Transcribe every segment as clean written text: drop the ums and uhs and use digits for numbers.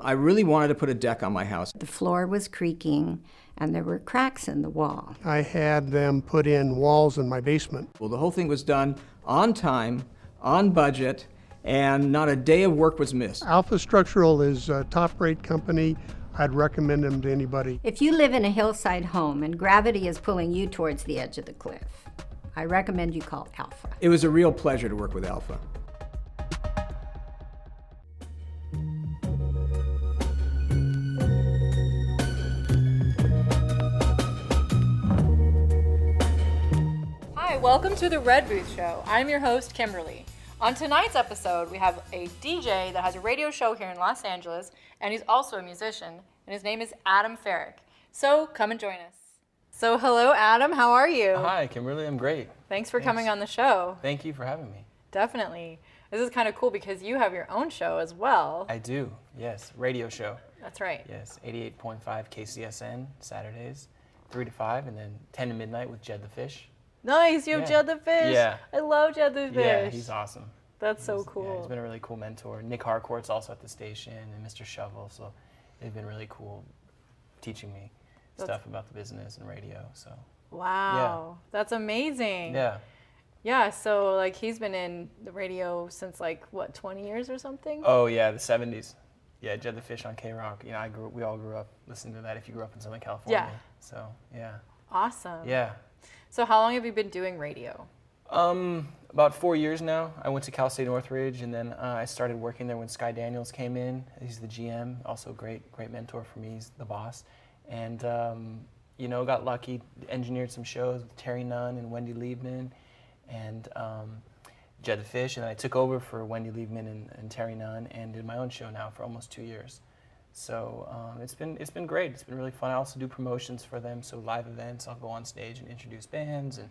I really wanted to put a deck on my house. The floor was creaking and there were cracks in the wall. I had them put in walls in my basement. Well, the whole thing was done on time, on budget, and not a day of work was missed. Alpha Structural is a top-rate company. I'd recommend them to anybody. If you live in a hillside home and gravity is pulling you towards the edge of the cliff, I recommend you call Alpha. It was a real pleasure to work with Alpha. Hi, welcome to the Red Booth Show. I'm your host, Kimberly. On tonight's episode, we have a DJ that has a radio show here in Los Angeles, and he's also a musician, and his name is Adam Ferrick. So come and join us. So hello, Adam. How are you? Hi, Kimberly. I'm great. Thanks for coming on the show. Thank you for having me. Definitely. This is kind of cool because you have your own show as well. I do, yes. Radio show. That's right. Yes, 88.5 KCSN, Saturdays, 3 to 5, and then 10 to midnight with Jed The Fish. Nice, you have Jed The Fish. Yeah. I love Jed The Fish. Yeah, he's awesome. That's so cool. Yeah, he's been a really cool mentor. Nick Harcourt's also at the station, and Mr. Shovel, so they've been really cool teaching me stuff about the business and radio. So. Wow, that's amazing. Yeah. Yeah, so like he's been in the radio since like what, 20 years or something? Oh yeah, the 70s. Yeah, Jed The Fish on K-Rock. You know, we all grew up listening to that if you grew up in Southern California. Yeah. So, yeah. Awesome. Yeah. So how long have you been doing radio? About 4 years now. I went to Cal State Northridge, and then I started working there when Sky Daniels came in. He's the GM, also great mentor for me. He's the boss. And, you know, got lucky, engineered some shows with Terry Nunn and Wendy Liebman and Jed The Fish. And then I took over for Wendy Liebman and Terry Nunn and did my own show now for almost 2 years. So it's been great. It's been really fun. I also do promotions for them, so live events. I'll go on stage and introduce bands and,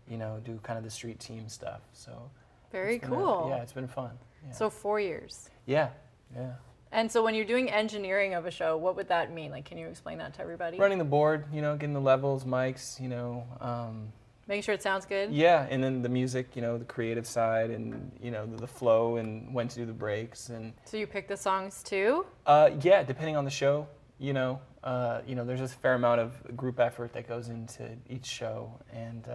you know, do kind of the street team stuff. So very cool. Yeah, it's been fun. Yeah. So 4 years. Yeah, yeah. And so when you're doing engineering of a show, what would that mean? Like, can you explain that to everybody? Running the board, you know, getting the levels, mics, you know. Making sure it sounds good? Yeah, and then the music, you know, the creative side and, you know, the flow and when to do the breaks. And so you pick the songs too? Yeah, depending on the show, you know, there's a fair amount of group effort that goes into each show. And,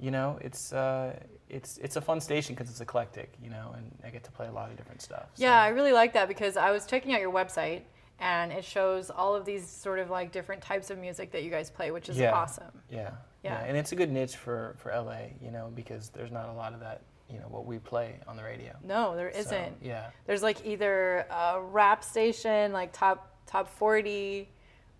you know, it's a fun station because it's eclectic, you know, and I get to play a lot of different stuff. So. Yeah, I really like that because I was checking out your website and it shows all of these sort of like different types of music that you guys play, which is awesome. Yeah. And it's a good niche for LA, you know, because there's not a lot of that, you know, what we play on the radio. No, there isn't. So, yeah. There's like either a rap station, like top 40,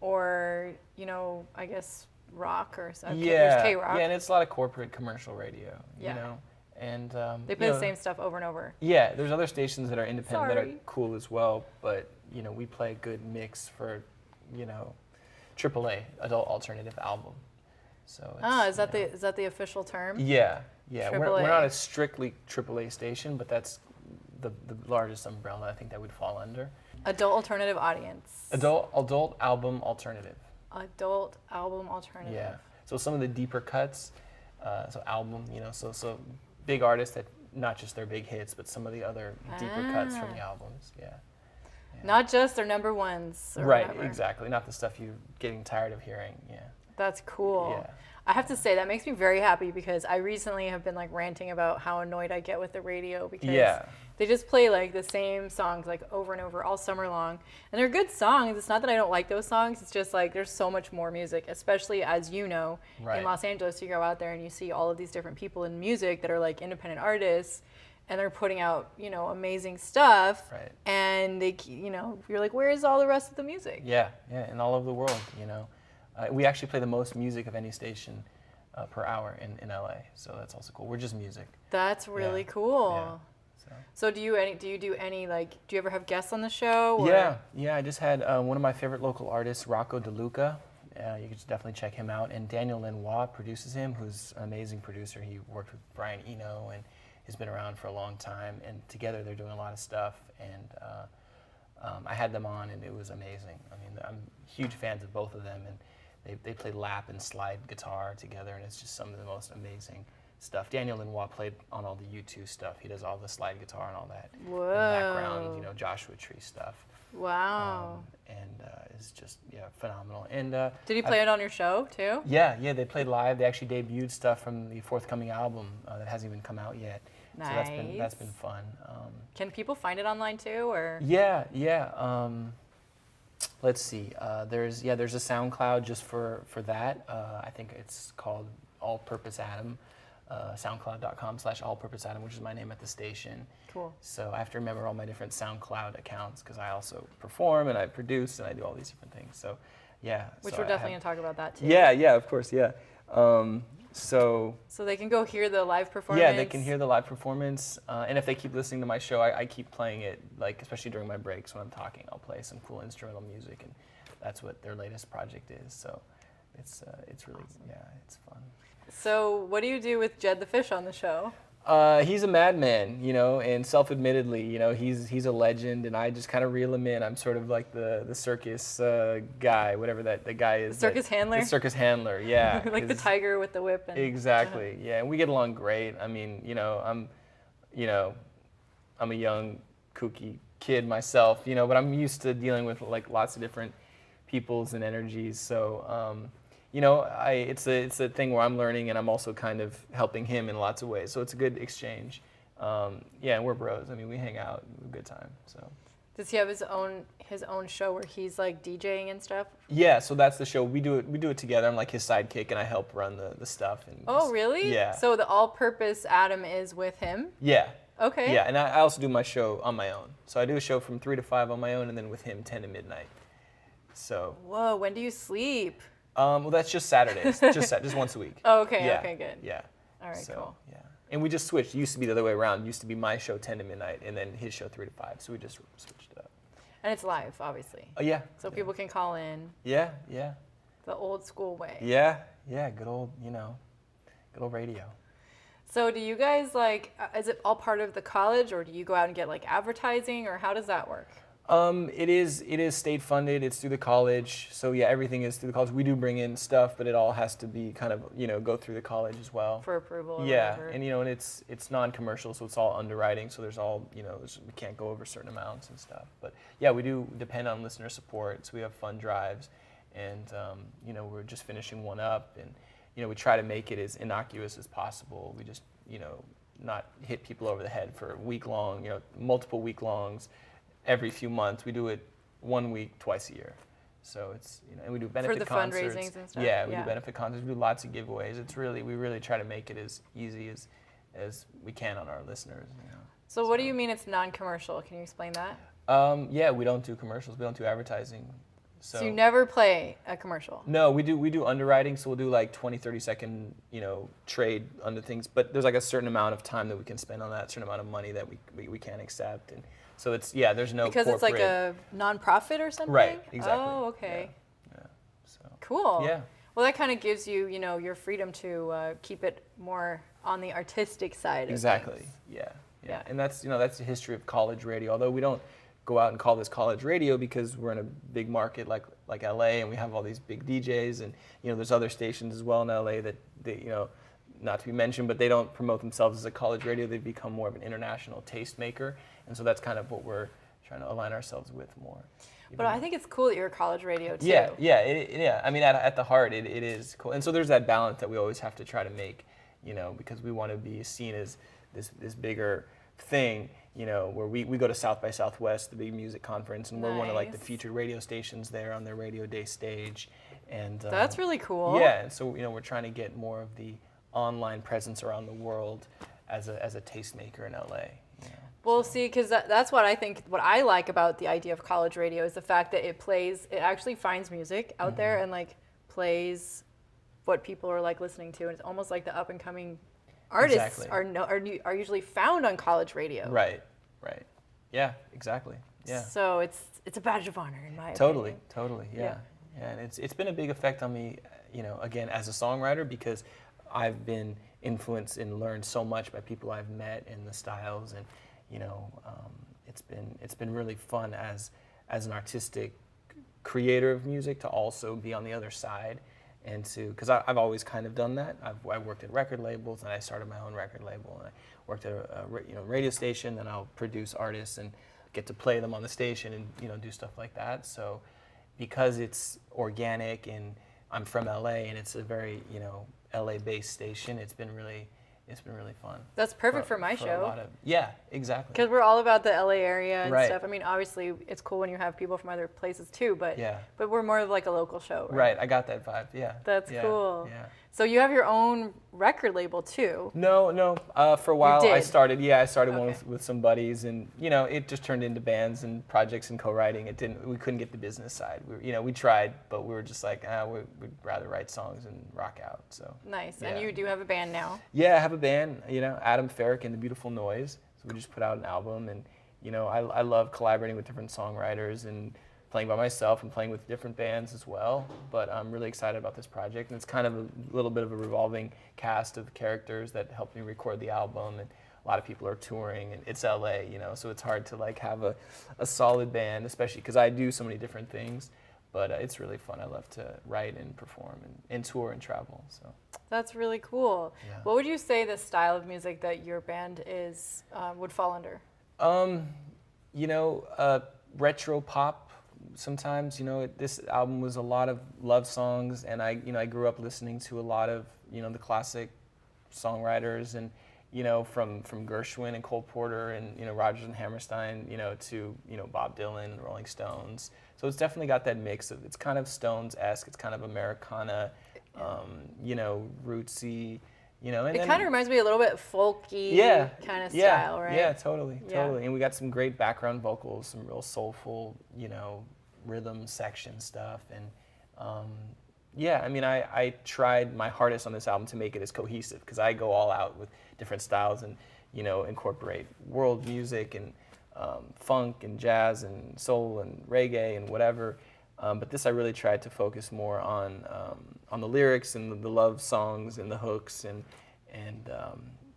or, you know, I guess rock or something. There's K-Rock. Yeah, and it's a lot of corporate commercial radio, you know. And they play the same stuff over and over. Yeah, there's other stations that are independent that are cool as well, but, you know, we play a good mix for, you know, AAA, adult alternative album. So is that the official term? Yeah. We're not a strictly AAA station, but that's the largest umbrella I think that would fall under. Adult alternative audience. Adult album alternative. Adult album alternative. Yeah. So some of the deeper cuts, so album, you know, so big artists that not just their big hits, but some of the other deeper cuts from the albums. Yeah. Not just their number ones. Or right. whatever. Exactly. Not the stuff you're getting tired of hearing. Yeah. That's cool. Yeah. I have to say that makes me very happy because I recently have been like ranting about how annoyed I get with the radio because they just play like the same songs like over and over all summer long. And they're good songs. It's not that I don't like those songs. It's just like there's so much more music, especially as you know, in Los Angeles, you go out there and you see all of these different people in music that are like independent artists and they're putting out, you know, amazing stuff. Right. And they, you know, you're like, where is all the rest of the music? Yeah, and all over the world, you know. We actually play the most music of any station per hour in LA, so that's also cool. We're just music. That's really cool. Yeah. So do you ever have guests on the show? Or? Yeah. I just had one of my favorite local artists, Rocco DeLuca. You can definitely check him out. And Daniel Lenoir produces him, who's an amazing producer. He worked with Brian Eno and has been around for a long time. And together they're doing a lot of stuff. And I had them on, and it was amazing. I mean, I'm huge fans of both of them, and they play lap and slide guitar together, and it's just some of the most amazing stuff. Daniel Lenoir played on all the U2 stuff. He does all the slide guitar and all that. Whoa. In the background, you know, Joshua Tree stuff. Wow. And is just phenomenal. And Did he play it on your show too? yeah, they played live. They actually debuted stuff from the forthcoming album that hasn't even come out yet. Nice. So that's been fun. Can people find it online too, or? Yeah. Let's see. There's a SoundCloud just for that. I think it's called All Purpose Adam. SoundCloud.com/allpurposeadam, which is my name at the station. Cool. So I have to remember all my different SoundCloud accounts because I also perform and I produce and I do all these different things. So yeah. Which so we're definitely going to talk about that too. Yeah, of course, yeah. So they can go hear the live performance? Yeah, they can hear the live performance. And if they keep listening to my show, I keep playing it, like especially during my breaks when I'm talking. I'll play some cool instrumental music, and that's what their latest project is. So it's really, awesome. It's fun. So what do you do with Jed the Fish on the show? He's a madman, and self-admittedly, he's a legend, and I just kind of reel him in. I'm sort of like the circus guy, whatever the guy is. Circus handler? The circus handler, yeah. Like the tiger with the whip. Exactly, yeah, and we get along great. I mean, I'm a young, kooky kid myself, but I'm used to dealing with like lots of different peoples and energies, so. It's a thing where I'm learning and I'm also kind of helping him in lots of ways. So it's a good exchange. And we're bros. I mean, we hang out, we have a good time. So. Does he have his own show where he's like DJing and stuff? Yeah, so that's the show. We do it together. I'm like his sidekick and I help run the stuff. And really? Yeah. So the all-purpose Adam is with him? Yeah. Okay. Yeah, and I also do my show on my own. So I do a show from 3 to 5 on my own, and then with him 10 to midnight. So. Whoa, when do you sleep? Well, that's just Saturdays, just once a week. Oh, okay, yeah. okay, good. Yeah. All right, cool. Yeah, and we just switched. It used to be the other way around. It used to be my show 10 to midnight, and then his show 3 to 5. So we just switched it up. And it's live, obviously. Oh yeah. So people can call in. Yeah. The old school way. Yeah. Good old radio. So do you guys is it all part of the college, or do you go out and get like advertising, or how does that work? It is state funded. It's through the college. So yeah, everything is through the college. We do bring in stuff, but it all has to be kind of, go through the college as well. For approval or whatever. and And it's non-commercial, so it's all underwriting. So there's all, we can't go over certain amounts and stuff. But yeah, we do depend on listener support. So we have fund drives, and we're just finishing one up, and we try to make it as innocuous as possible. We just not hit people over the head for a week long, multiple week longs. Every few months. We do it 1 week, twice a year. So it's, and we do benefit concerts. For the fundraisings and stuff? Yeah, we do benefit concerts. We do lots of giveaways. We really try to make it as easy as we can on our listeners. So what do you mean it's non-commercial? Can you explain that? Yeah, we don't do commercials. We don't do advertising. So you never play a commercial? No, we do underwriting. So we'll do like 20, 30 second, trade under things. But there's like a certain amount of time that we can spend on that, a certain amount of money that we can't accept. And so it's, there's no because corporate. It's like a nonprofit or something? Right, exactly. Oh, okay. Yeah. So. Cool. Yeah. Well, that kind of gives you, your freedom to keep it more on the artistic side. Exactly. Of things. Yeah. And that's, that's the history of college radio. Although we don't go out and call this college radio because we're in a big market like LA, and we have all these big DJs, and there's other stations as well in LA that they, not to be mentioned, but they don't promote themselves as a college radio. They've become more of an international tastemaker. And so that's kind of what we're trying to align ourselves with more. But I think it's cool that you're a college radio too. Yeah. I mean, at the heart, it is cool. And so there's that balance that we always have to try to make, because we want to be seen as this bigger thing, where we go to South by Southwest, the big music conference, and we're one of like the featured radio stations there on their radio day stage. And that's really cool. Yeah, and so we're trying to get more of the online presence around the world as a tastemaker in LA. Well, see, because that's what I think, what I like about the idea of college radio is the fact that it actually finds music out there and like plays what people are like listening to, and it's almost like the up and coming artists are usually found on college radio. Right. Yeah, exactly. Yeah. So it's a badge of honor in my opinion. Totally. Yeah. And it's been a big effect on me, again, as a songwriter, because I've been influenced and learned so much by people I've met and the styles, and it's been really fun as an artistic creator of music to also be on the other side, and because I've always kind of done that. I worked at record labels, and I started my own record label, and I worked at a radio station, and I'll produce artists, and get to play them on the station and, you know, do stuff like that. So because it's organic and I'm from LA and it's a very, you know, LA-based station, it's been really fun. That's perfect for my a show. lot of, yeah, exactly. Because we're all about the LA area and Right. stuff. I mean, obviously, it's cool when you have people from other places too, but Yeah. but we're more of like a local show, right? Right, I got that vibe, yeah. That's Yeah, cool. Yeah. So you have your own record label too. No. For a while, I did? started one Okay. with some buddies, and you know, it just turned into bands and projects and co-writing. We couldn't get the business side. We tried, but we were just like, we'd rather write songs and rock out. So Nice. Yeah. And you do have a band now. yeah, I have a band, you know, Adam Ferrick and the Beautiful Noise. So we just put out an album, and you know, I love collaborating with different songwriters and playing by myself and playing with different bands as well. But I'm really excited about this project, and it's kind of a little bit of a revolving cast of characters that helped me record the album. And a lot of people are touring, and it's LA, you know, so it's hard to like have a solid band, especially because I do so many different things. But it's really fun. I love to write and perform and tour and travel. So That's really cool. Yeah. What would you say the style of music that your band is would fall under? you know, retro pop. Sometimes, you know, this album was a lot of love songs, and I grew up listening to a lot of, you know, the classic songwriters, and you know, from Gershwin and Cole Porter and, you know, Rodgers and Hammerstein, you know, to, you know, Bob Dylan and Rolling Stones. So it's definitely got that mix of, it's kind of Stones-esque, it's kind of Americana, you know, rootsy, you know. And It then, kind of reminds me a little bit folky yeah, kind of yeah, style, right? Yeah, totally. Yeah. And we got some great background vocals, some real soulful, you know, rhythm section stuff. And yeah, I mean, I tried my hardest on this album to make it as cohesive, because I go all out with different styles and, you know, incorporate world music and funk and jazz and soul and reggae and whatever. But this, I really tried to focus more on the lyrics and the love songs and the hooks, and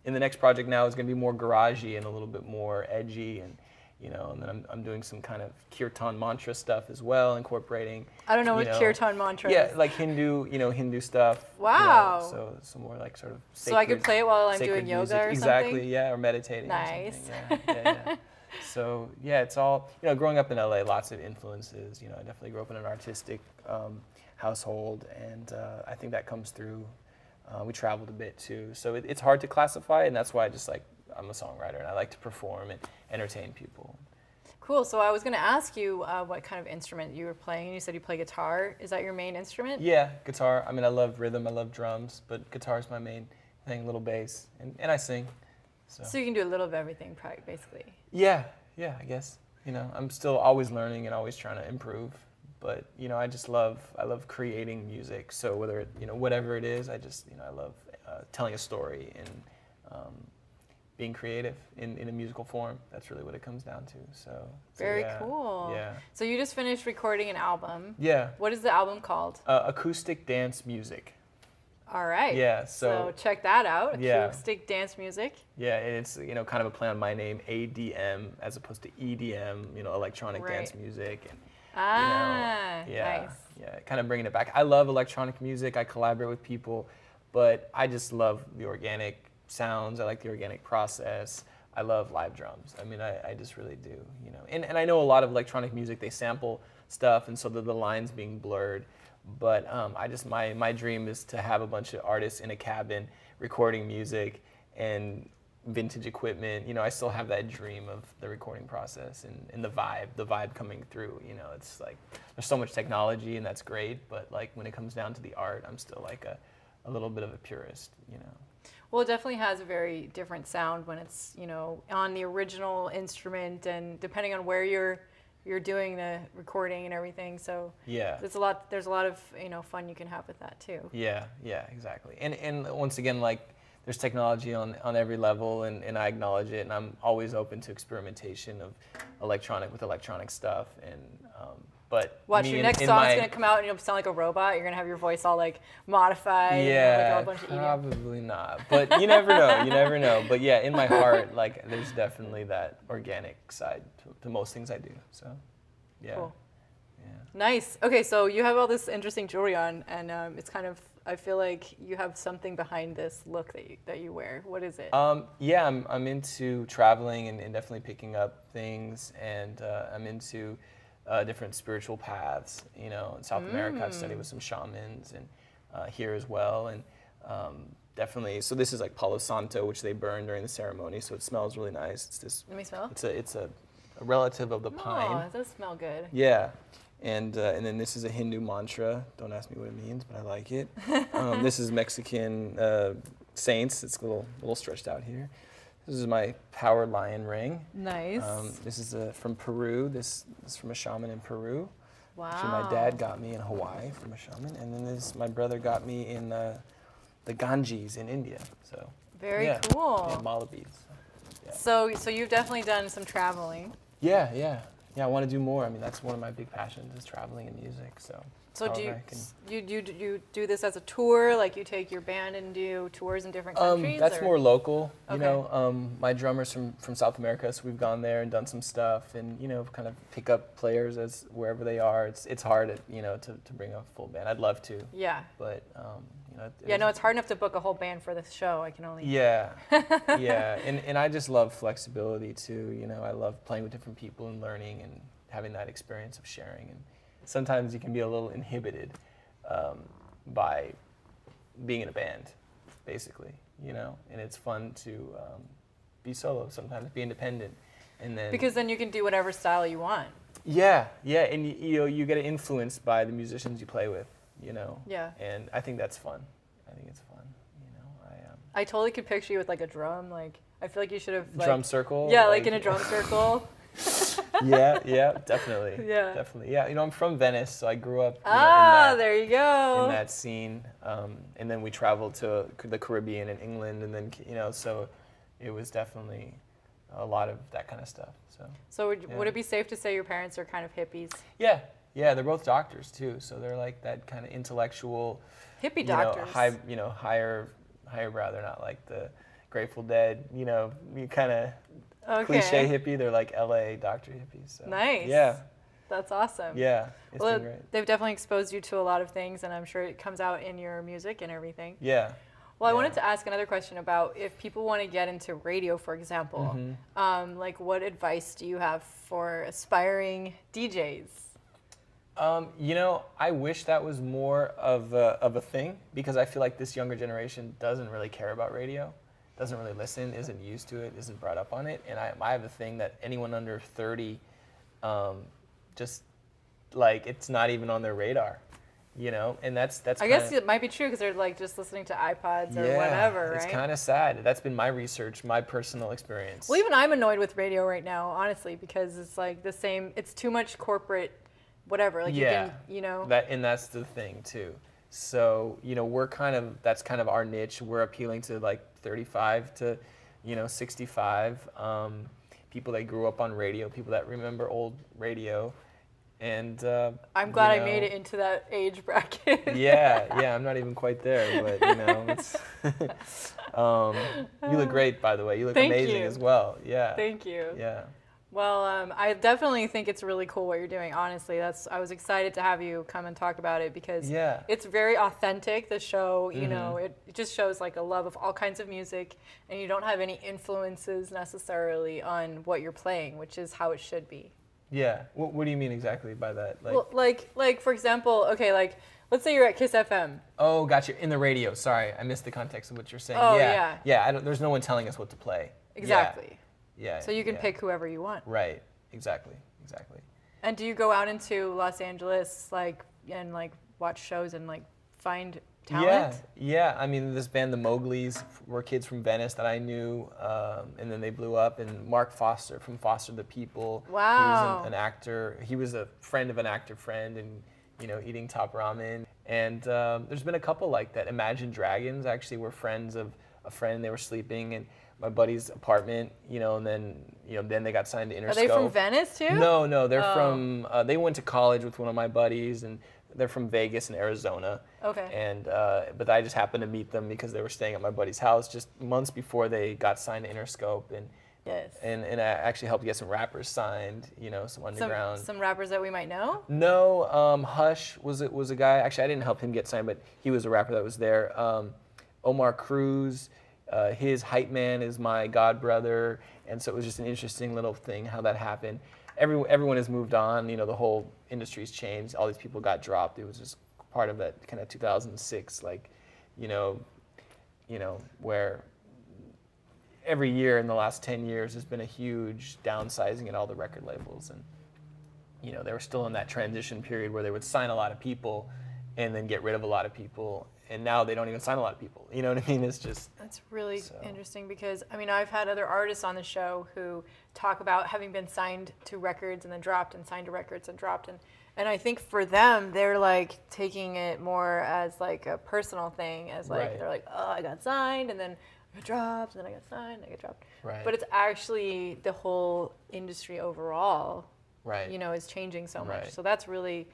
in the next project now is going to be more garagey and a little bit more edgy, and you know, and then I'm doing some kind of kirtan mantra stuff as well, incorporating. I don't know you what kirtan mantra is. Yeah, like Hindu stuff. Wow. You know, so some more like sort of sacred, So I could play it while I'm sacred doing yoga music. or Exactly, something? yeah, or meditating. Nice. Or something. Yeah. So yeah, it's all, you know, growing up in LA, lots of influences. You know, I definitely grew up in an artistic household, and I think that comes through. We traveled a bit too, so it's hard to classify, and that's why I'm a songwriter, and I like to perform and entertain people. Cool. So I was going to ask you what kind of instrument you were playing, and you said you play guitar. Is that your main instrument? Yeah, guitar. I mean, I love rhythm, I love drums, but guitar is my main thing, little bass, and I sing. So you can do a little of everything, basically. Yeah, I guess. You know, I'm still always learning and always trying to improve, but you know, I love creating music. So whether whatever it is, I love telling a story and being creative in a musical form. That's really what it comes down to. So Very yeah, cool. Yeah. So you just finished recording an album. Yeah. What is the album called? Acoustic dance music. All right. Yeah. So check that out. Yeah. Acoustic dance music. Yeah, and it's, you know, kind of a play on my name, ADM, as opposed to EDM, you know, electronic dance music. And, Nice. Yeah, kind of bringing it back. I love electronic music. I collaborate with people, but I just love the organic sounds. I like the organic process. I love live drums. I mean, I just really do, you know. And I know a lot of electronic music, they sample stuff, and so the lines being blurred. But my dream is to have a bunch of artists in a cabin recording music and vintage equipment. You know, I still have that dream of the recording process and the vibe coming through. You know, it's like there's so much technology, and that's great, but like when it comes down to the art, I'm still like a little bit of a purist, you know. Well, it definitely has a very different sound when it's, you know, on the original instrument, and depending on where you're doing the recording and everything. So yeah, there's a lot of, you know, fun you can have with that too. Yeah, exactly. And once again, like there's technology on every level, and I acknowledge it, and I'm always open to experimentation of electronic stuff. And but watch, your next song's gonna come out and you'll sound like a robot. You're gonna have your voice all like modified. Yeah, and, like, a bunch of probably not. But you never know. You never know. But yeah, in my heart, like there's definitely that organic side to most things I do. So yeah. Cool. Yeah. Nice. Okay, so you have all this interesting jewelry on, and it's kind of I feel like you have something behind this look that you wear. What is it? Yeah, I'm into traveling and definitely picking up things, and I'm into different spiritual paths. You know, in South America, I've studied with some shamans, and here as well, and definitely. So this is like Palo Santo, which they burn during the ceremony, so it smells really nice. It's this. Let me smell. It's a relative of the pine. Oh, it does smell good. Yeah. And then this is a Hindu mantra. Don't ask me what it means, but I like it. This is Mexican saints. It's a little stretched out here. This is my power lion ring. Nice. This is from Peru. This is from a shaman in Peru. Wow. Actually, my dad got me in Hawaii from a shaman, and then my brother got me in the Ganges in India. So Very yeah. cool. Yeah, mala beads. Yeah. So you've definitely done some traveling. Yeah. I want to do more. I mean, that's one of my big passions is traveling and music. So do however I can- you do this as a tour? Like you take your band and do tours in different countries? That's or? more local. You Okay. know, my drummer's from South America, so we've gone there and done some stuff, and kind of pick up players as wherever they are. It's hard, to bring a full band. I'd love to, Yeah. but Yeah, no, it's hard enough to book a whole band for this show. I can only. Yeah, yeah, and I just love flexibility too. I love playing with different people and learning and having that experience of sharing. And sometimes you can be a little inhibited by being in a band, basically. And it's fun to be solo sometimes, be independent, and then Because then you can do whatever style you want. yeah, and you get influenced by the musicians you play with. Yeah. And I think that's fun. I think it's fun. I totally could picture you with like a drum. Like I feel like you should have like, Drum circle. Yeah, like in a drum circle. yeah, definitely. Yeah. Definitely. Yeah, I'm from Venice, so I grew up There you go. in that scene. And then we traveled to the Caribbean and England, and then so it was definitely a lot of that kind of stuff. So would it be safe to say your parents are kind of hippies? Yeah, they're both doctors too, so they're like that kind of intellectual Hippie doctors. higher brow. They're not like the Grateful Dead, you kind of Okay. cliche hippie. They're like LA doctor hippies. So. Nice. Yeah. That's awesome. Yeah. It's Well, been great. they've definitely exposed you to a lot of things, and I'm sure it comes out in your music and everything. Yeah. Well, I Yeah. wanted to ask another question about if people want to get into radio, for example, like what advice do you have for aspiring DJs? I wish that was more of a thing, because I feel like this younger generation doesn't really care about radio, doesn't really listen, isn't used to it, isn't brought up on it. And I have a thing that anyone under 30, just like it's not even on their radar, and that's. I guess it might be true because they're like just listening to iPods or whatever, right? It's kind of sad. That's been my research, my personal experience. Well, even I'm annoyed with radio right now, honestly, because it's like the same. It's too much corporate, whatever. Like yeah, you can, that's the thing too. So that's kind of our niche. We're appealing to like 35 to 65 people that grew up on radio, people that remember old radio, and I'm glad I made it into that age bracket. yeah, I'm not even quite there, but it's you look great, by the way. You look Thank amazing you. as well. Yeah. Thank you. Yeah. Well, I definitely think it's really cool what you're doing. Honestly, I was excited to have you come and talk about it because it's very authentic. The show, it just shows like a love of all kinds of music, and you don't have any influences necessarily on what you're playing, which is how it should be. Yeah. What do you mean exactly by that? Well, like for example, okay, like let's say you're at Kiss FM. Oh, gotcha. In the radio. Sorry, I missed the context of what you're saying. Oh, yeah. There's no one telling us what to play. Exactly. Yeah. So you can pick whoever you want. Right. Exactly. And do you go out into Los Angeles and watch shows and find talent? Yeah. I mean, this band, the Mowglis, were kids from Venice that I knew, and then they blew up. And Mark Foster from Foster the People. Wow. He was an actor. He was a friend of an actor friend, and eating top ramen. And there's been a couple like that. Imagine Dragons actually were friends of a friend. They were sleeping in my buddy's apartment, and then they got signed to Interscope. Are they from Venice too? No, they're from. They went to college with one of my buddies, and they're from Vegas and Arizona. Okay. And but I just happened to meet them because they were staying at my buddy's house just months before they got signed to Interscope, and Yes. And I actually helped get some rappers signed, you know, some underground. Some rappers that we might know? No, Hush was a guy. Actually, I didn't help him get signed, but he was a rapper that was there. Omar Cruz, his hype man is my god brother, and so it was just an interesting little thing how that happened. Everyone has moved on. You know, the whole industry's changed. All these people got dropped. It was just part of that kind of 2006, like, you know, where every year in the last 10 years there's been a huge downsizing at all the record labels, and you know they were still in that transition period where they would sign a lot of people and then get rid of a lot of people, and now they don't even sign a lot of people. You know what I mean? It's just That's really interesting because I mean I've had other artists on the show who talk about having been signed to records and then dropped and signed to records and dropped, and I think for them they're like taking it more as like a personal thing, as like Right. they're like, oh, I got signed and then I got dropped, and then I got signed, I got dropped. Right. But it's actually the whole industry overall, right. you know, is changing so much. Right. So that's a really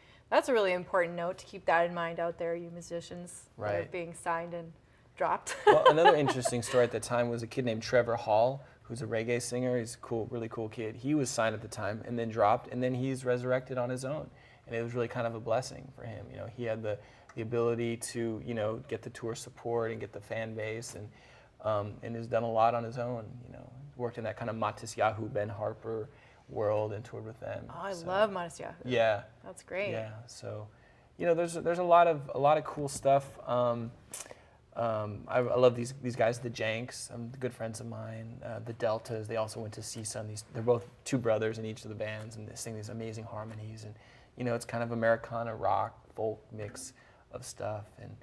important note to keep that in mind out there, you musicians that are Right. being signed and dropped. Well, another interesting story at the time was a kid named Trevor Hall, who's a reggae singer. He's a cool, really cool kid. He was signed at the time and then dropped, and then he's resurrected on his own. And it was really kind of a blessing for him. You know, he had the ability to, you know, get the tour support and get the fan base, and has done a lot on his own. You know, worked in that kind of Matis Yahoo, Ben Harper world and toured with them. Oh, I love Modest Yahoo. Yeah. That's great. Yeah. So, you know, there's a lot of cool stuff. I love these guys, the Janks, good friends of mine. The Deltas, they also went to CSUN. They're both two brothers in each of the bands, and they sing these amazing harmonies. And you know, it's kind of Americana rock, folk mix of stuff. And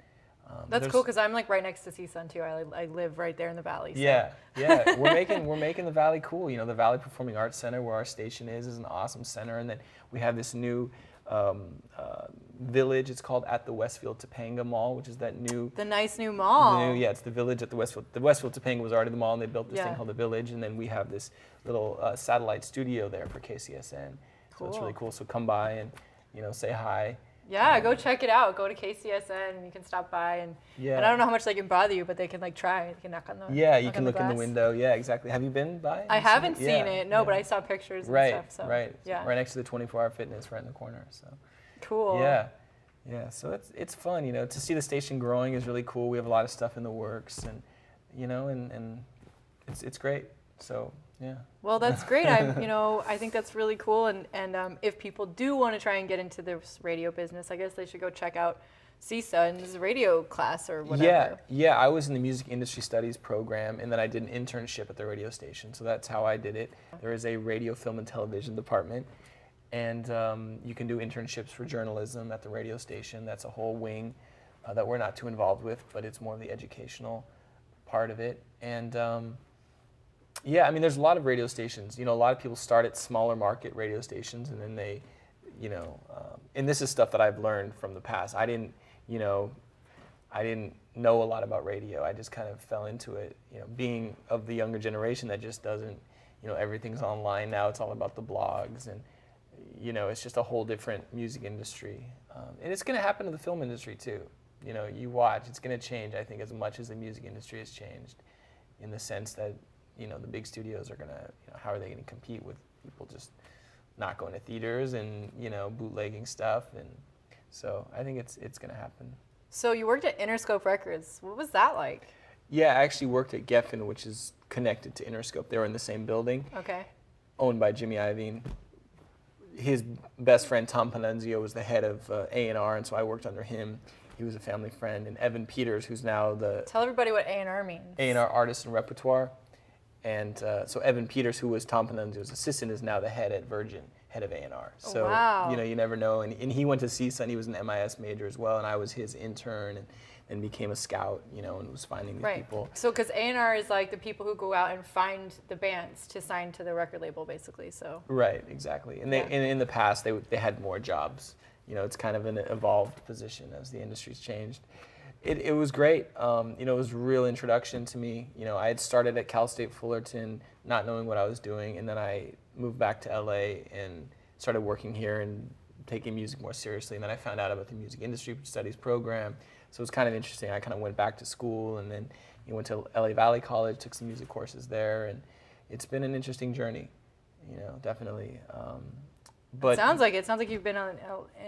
That's cool because I'm like right next to CSUN too. I live right there in the valley. So. Yeah, we're making the Valley cool. You know, the Valley Performing Arts Center, where our station is an awesome center, and then we have this new village. It's called at the Westfield Topanga Mall, which is that new. The nice new mall. It's the village at the Westfield. The Westfield Topanga was already the mall, and they built this thing Yeah. called the Village, and then we have this little satellite studio there for KCSN. So it's really cool. So come by and, you know, say hi. Yeah, go check it out. Go to KCSN and you can stop by and Yeah. and I don't know how much they can bother you, but they can like try. They can knock on the Yeah, you knock can on look in the glass. window. Yeah, exactly. Have you been by? I haven't Yeah, seen it, no, but yeah. I saw pictures and Right, stuff. So right. yeah, Right next to the 24-hour fitness, right in the corner. So. cool. Yeah, yeah. So it's fun, you know, to see the station growing is really cool. We have a lot of stuff in the works, and you know, and it's great. So yeah. Well, that's great. I think that's really cool. And if people do want to try and get into this radio business, I guess they should go check out CSUN's radio class or whatever. Yeah. I was in the music industry studies program, and then I did an internship at the radio station. So that's how I did it. There is a radio, film, and television department, and you can do internships for journalism at the radio station. That's a whole wing that we're not too involved with, but it's more of the educational part of it. And yeah, I mean, there's a lot of radio stations. You know, a lot of people start at smaller market radio stations, and then they, you know, and this is stuff that I've learned from the past. I didn't know a lot about radio. I just kind of fell into it, you know, being of the younger generation that just doesn't, you know, everything's online now. It's all about the blogs, and, you know, it's just a whole different music industry. And it's going to happen to the film industry too. You know, you watch, it's going to change, I think, as much as the music industry has changed, in the sense that, you know, the big studios are going to, you know, how are they going to compete with people just not going to theaters and, you know, bootlegging stuff? And so I think it's going to happen. So you worked at Interscope Records. What was that like? Yeah, I actually worked at Geffen, which is connected to Interscope. They were in the same building, Okay. owned by Jimmy Iovine. His best friend, Tom Panunzio, was the head of A&R, and so I worked under him. He was a family friend. And Evan Peters, who's now the Tell everybody what A&R means. A&R artist and repertoire. And so Evan Peters, who was Tom Panunzio's assistant, is now the head at Virgin, head of A&R. So, wow. you know, you never know. And he went to CSUN. He was an MIS major as well, and I was his intern, and became a scout, you know, and was finding these people. So, because A&R is like the people who go out and find the bands to sign to the record label, basically. So. Right, exactly. And and in the past, they had more jobs. You know, it's kind of an evolved position as the industry's changed. It was great. You know, it was a real introduction to me. You know, I had started at Cal State Fullerton, not knowing what I was doing, and then I moved back to LA and started working here and taking music more seriously. And then I found out about the music industry studies program. So it was kind of interesting. I kind of went back to school, and then went to LA Valley College, took some music courses there, and it's been an interesting journey, definitely. But Sounds like you've been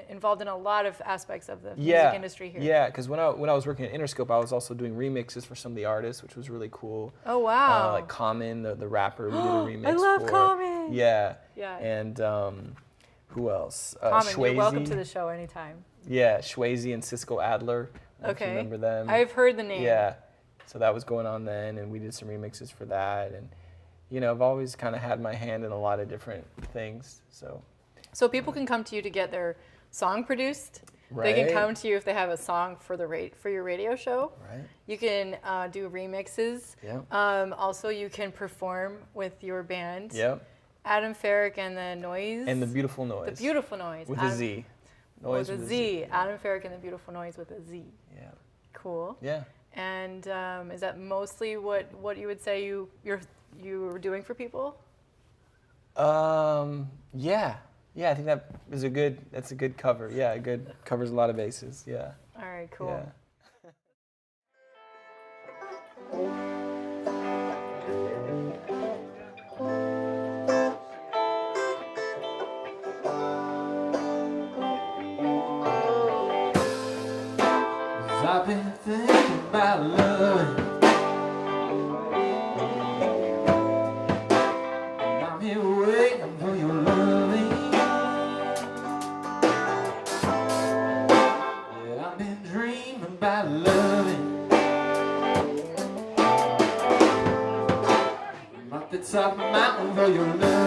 involved in a lot of aspects of the music industry here. Yeah, because when I was working at Interscope, I was also doing remixes for some of the artists, which was really cool. Oh wow! Like Common, the rapper, we did a remix. I love for. Common. Yeah. Yeah. And who else? Common, Swayze. you're welcome to the show anytime. Yeah, Swayze and Cisco Adler. If you remember them. I've heard the name. Yeah. So that was going on then, and we did some remixes for that, and I've always kind of had my hand in a lot of different things. So people can come to you to get their song produced. Right. They can come to you if they have a song for for your radio show. Right. You can do remixes. Yep. Also, you can perform with your band. Yep. Adam Ferrick and the Noise. And the Beautiful Noise. The Beautiful Noise. With a Z. Noise with a Z. Adam Ferrick and the Beautiful Noise with a Z. Yeah. Cool. Yeah. And is that mostly what you would say you were doing for people? Yeah. Yeah, I think that's a good cover. Yeah, covers a lot of bases. Yeah. All right, cool. Yeah. I've been thinking about loving. And I'm here waiting for your loving. Yeah, I've been dreaming about loving. I'm up the top of the mountain for your love.